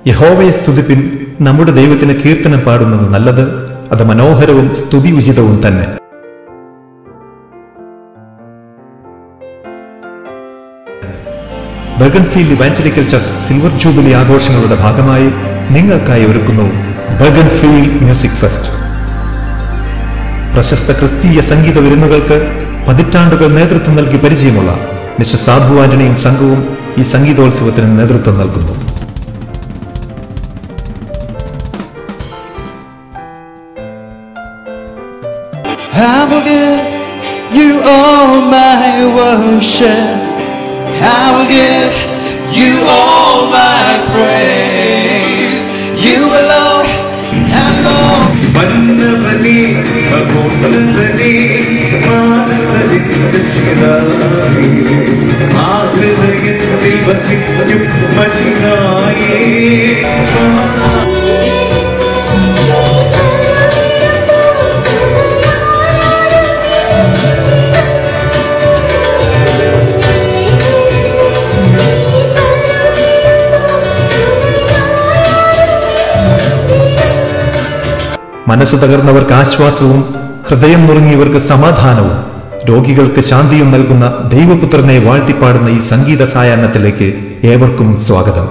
യഹോവയെ സ്തുതിപ്പിൻ, നമ്മുടെ ദൈവത്തിന് കീർത്തനം പാടുന്നത് നല്ലത്, അത് മനോഹരവും സ്തുതി ഉചിതവും തന്നെ. ബർഗൺഫീൽഡ് ഇവാഞ്ചലിക്കൽ ചർച്ച് സിൽവർ ജൂബിലി ആഘോഷങ്ങളുടെ ഭാഗമായി നിങ്ങൾക്കായി ഒരുക്കുന്നു ബർഗൺഫീൽഡ് മ്യൂസിക് ഫെസ്റ്റ്. പ്രശസ്ത ക്രിസ്തീയ സംഗീത വിരുന്നുകൾക്ക് പതിറ്റാണ്ടുകൾ നേതൃത്വം നൽകി പരിചയമുള്ള മിസ്റ്റർ സാബു ആന്റണിയും സംഘവും ഈ സംഗീതോത്സവത്തിന് നേതൃത്വം നൽകുന്നു. I will give you all my worship. I will give you all my praise. You alone and alone. Mannavani, Magunadani, Manavani, Chirani, Madhurayattil vasittum Mashinaye. മനസ്സു തകർന്നവർക്ക് ആശ്വാസവും ഹൃദയം നുറുങ്ങിയവർക്ക് സമാധാനവും രോഗികൾക്ക് ശാന്തിയും നൽകുന്ന ദൈവപുത്രനെ വാഴ്ത്തിപ്പാടുന്ന ഈ സംഗീത സായാഹ്നത്തിലേക്ക് ഏവർക്കും സ്വാഗതം.